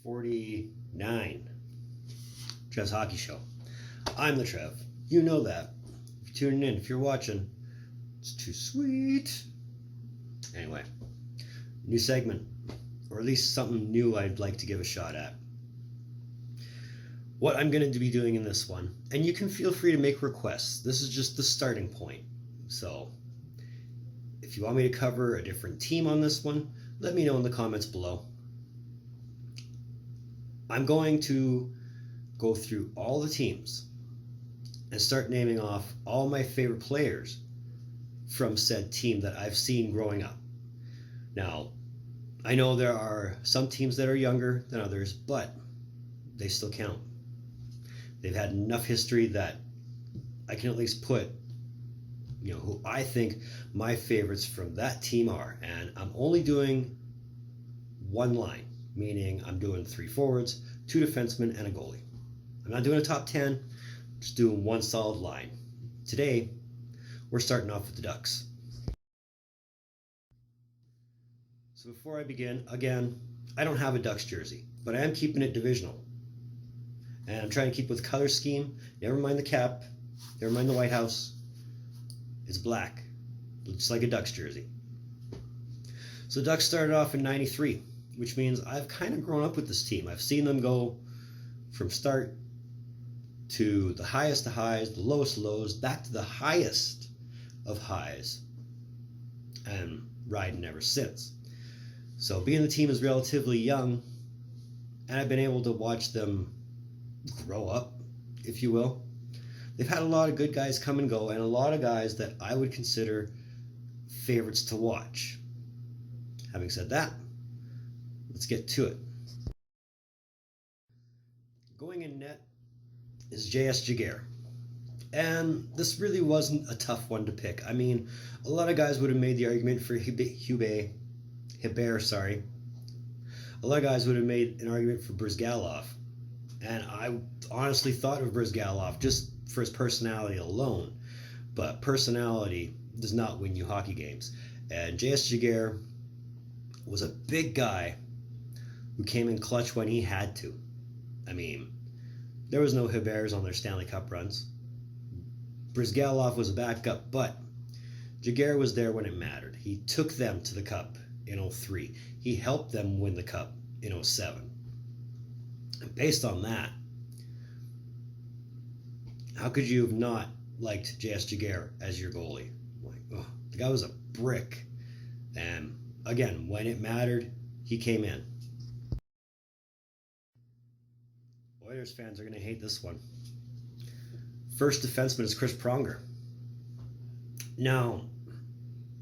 49. Trev's Hockey Show. I'm the Trev. You know that. If you're tuning in, if you're watching, it's too sweet. Anyway, new segment, or at least something new I'd like to give a shot at. What I'm going to be doing in this one, and you can feel free to make requests. This is just the starting point. So, if you want me to cover a different team on this one, let me know in the comments below. I'm going to go through all the teams and start naming off all my favorite players from said team that I've seen growing up. Now, I know there are some teams that are younger than others, but they still count. They've had enough history that I can at least put, who I think my favorites from that team are. And I'm only doing one line, meaning I'm doing 3 forwards, 2 defensemen, and a goalie. I'm not doing a top 10, just doing one solid line. Today, we're starting off with the Ducks. So before I begin, again, I don't have a Ducks jersey, but I am keeping it divisional. And I'm trying to keep with color scheme. Never mind the cap, never mind the White House. It's black. Looks like a Ducks jersey. So the Ducks started off in '93, which means I've kind of grown up with this team. I've seen them go from start to the highest of highs, the lowest of lows, back to the highest of highs, and riding ever since. So being the team is relatively young, and I've been able to watch them grow up, if you will. They've had a lot of good guys come and go, and a lot of guys that I would consider favorites to watch. Having said that, let's get to it. Going in net is Jass Gigure. And this really wasn't a tough one to pick. I mean, a lot of guys would have made the argument for Hubert. A lot of guys would have made an argument for Bryzgalov. And I honestly thought of Bryzgalov just for his personality alone. But personality does not win you hockey games. And Jass Gigure was a big guy who came in clutch when he had to. I mean, there was no Huberts on their Stanley Cup runs. Bryzgalov was a backup, but Gigure was there when it mattered. He took them to the Cup in '03. He helped them win the Cup in '07. And based on that, how could you have not liked Jass Gigure as your goalie? The guy was a brick. And again, when it mattered, he came in. Oilers fans are going to hate this one. First defenseman is Pronger. Now,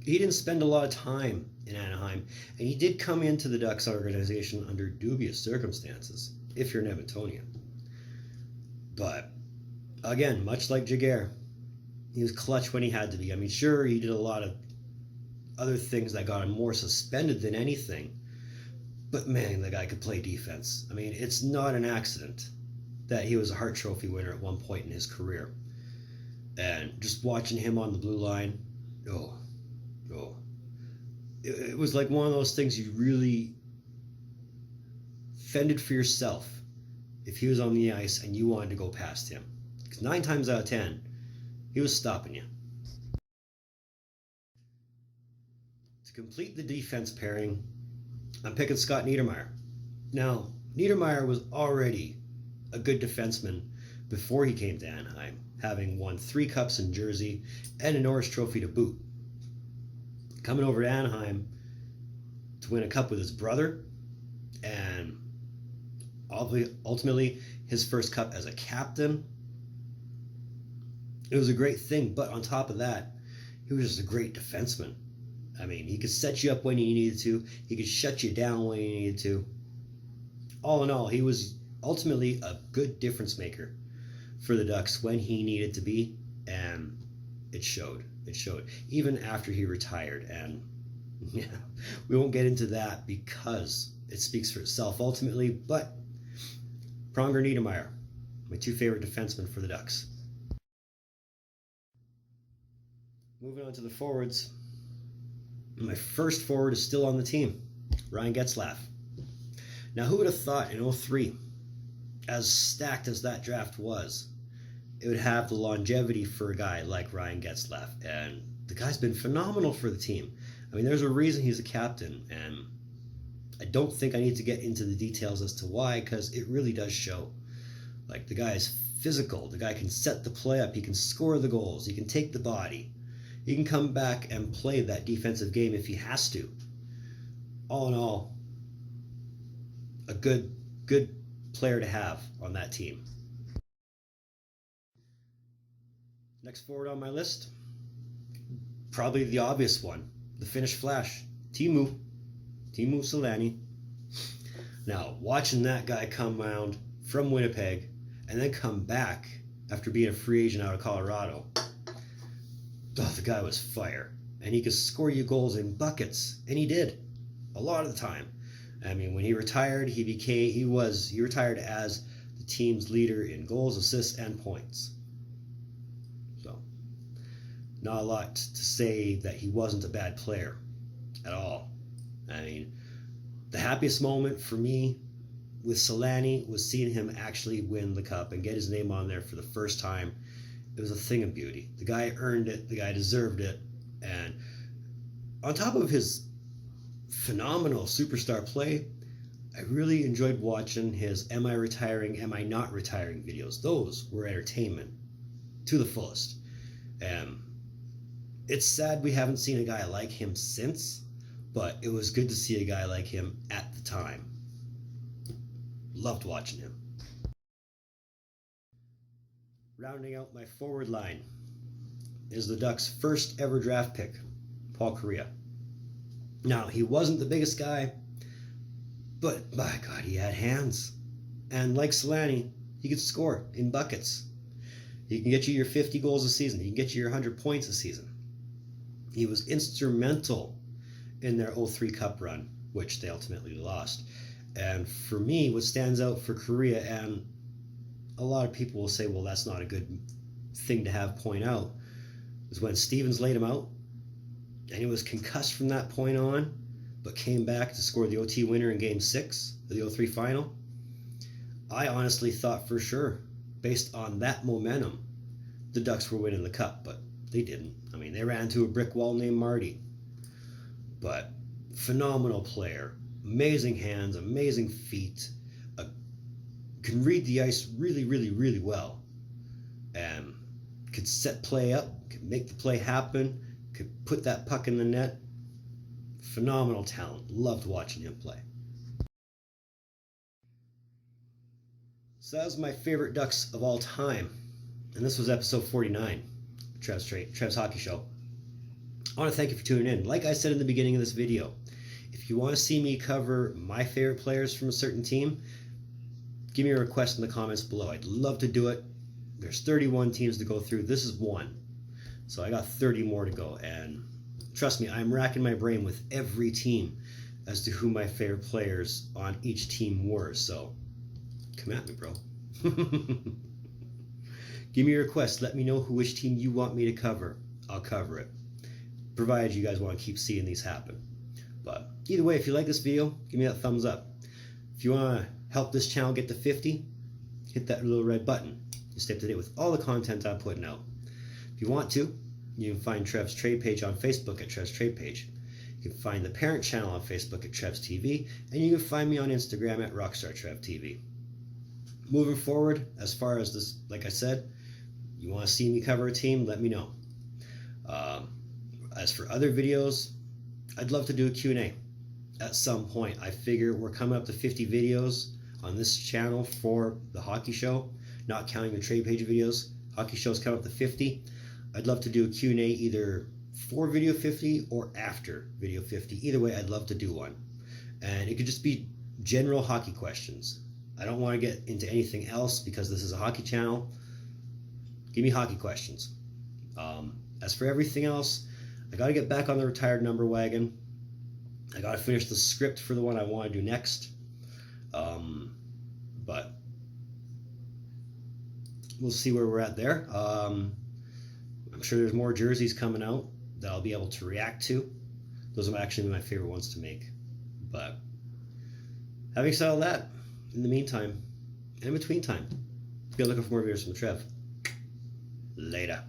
he didn't spend a lot of time in Anaheim, and he did come into the Ducks organization under dubious circumstances, if you're an Edmontonian. But, again, much like Gigure, he was clutch when he had to be. I mean, sure, he did a lot of other things that got him more suspended than anything, but man, the guy could play defense. I mean, it's not an accident that he was a Hart Trophy winner at one point in his career. And just watching him on the blue line, it was like one of those things you really fended for yourself if he was on the ice and you wanted to go past him. Because 9 times out of 10, he was stopping you. To complete the defense pairing, I'm picking Scott Niedermayer. Now, Niedermayer was already a good defenseman before he came to Anaheim, having won 3 cups in Jersey and a Norris Trophy to boot. Coming over to Anaheim to win a cup with his brother, and ultimately his first cup as a captain. It was a great thing, but on top of that, he was just a great defenseman. I mean, he could set you up when he needed to. He could shut you down when he needed to. All in all, he was ultimately a good difference maker for the Ducks when he needed to be, and it showed. It showed even after he retired. And yeah, we won't get into that because it speaks for itself ultimately. But Pronger, Niedermayer, my 2 favorite defensemen for the Ducks. Moving on to the forwards. My first forward is still on the team, Ryan Getzlaf. Now, who would have thought in '03, as stacked as that draft was, it would have the longevity for a guy like Ryan Getzlaf? And the guy's been phenomenal for the team. I mean, there's a reason he's a captain, and I don't think I need to get into the details as to why, because it really does show. Like, the guy is physical. The guy can set the play up. He can score the goals. He can take the body. He can come back and play that defensive game if he has to. All in all, a good player to have on that team. Next forward on my list, probably the obvious one, the Finnish Flash, Teemu Selanne. Now, watching that guy come around from Winnipeg and then come back after being a free agent out of Colorado, the guy was fire. And he could score you goals in buckets, and he did a lot of the time. I mean, when he retired, he retired as the team's leader in goals, assists, and points. So, not a lot to say that he wasn't a bad player at all. I mean, the happiest moment for me with Selanne was seeing him actually win the cup and get his name on there for the first time. It was a thing of beauty. The guy earned it. The guy deserved it. And on top of his phenomenal superstar play, I really enjoyed watching his Am I Retiring, Am I Not Retiring videos. Those were entertainment to the fullest. It's sad we haven't seen a guy like him since, but it was good to see a guy like him at the time. Loved watching him. Rounding out my forward line is the Ducks' first ever draft pick, Paul Kariya. Now, he wasn't the biggest guy, but by God, he had hands. And like Selanne, he could score in buckets. He can get you your 50 goals a season. He can get you your 100 points a season. He was instrumental in their '03 Cup run, which they ultimately lost. And for me, what stands out for Kariya, and a lot of people will say, well, that's not a good thing to have point out, is when Stevens laid him out, and he was concussed from that point on, but came back to score the OT winner in Game 6 of the '03 final. I honestly thought for sure, based on that momentum, the Ducks were winning the Cup, but they didn't. I mean, they ran into a brick wall named Marty. But phenomenal player, amazing hands, amazing feet, can read the ice really, really, really well, and could set play up, could make the play happen, could put that puck in the net. Phenomenal talent. Loved watching him play. So that was my favorite Ducks of all time, and this was episode 49, Trev's Hockey Show. I want to thank you for tuning in. Like I said in the beginning of this video, if you want to see me cover my favorite players from a certain team, give me a request in the comments below. I'd love to do it. There's 31 teams to go through. This is one. So I got 30 more to go. And trust me, I'm racking my brain with every team as to who my favorite players on each team were. So come at me, bro. Give me a request. Let me know which team you want me to cover. I'll cover it, provided you guys want to keep seeing these happen. But either way, if you like this video, give me that thumbs up. If you want to help this channel get to 50, hit that little red button to stay up to date with all the content I'm putting out. If you want to, you can find Trev's Trade Page on Facebook at Trev's Trade Page. You can find the parent channel on Facebook at Trev's TV, and you can find me on Instagram at Rockstar Trev TV. Moving forward, as far as this, like I said, you want to see me cover a team, let me know. As for other videos, I'd love to do a Q&A at some point. I figure we're coming up to 50 videos on this channel for the Hockey Show, not counting the Trade Page videos. Hockey Show's coming up to 50. I'd love to do a Q&A either for video 50 or after video 50. Either way, I'd love to do one. And it could just be general hockey questions. I don't want to get into anything else because this is a hockey channel. Give me hockey questions. As for everything else, I got to get back on the retired number wagon. I got to finish the script for the one I want to do next. But we'll see where we're at there. I'm sure there's more jerseys coming out that I'll be able to react to. Those are actually my favorite ones to make. But Having said all that, in the meantime, in between time, be looking for more videos from Trev. Later.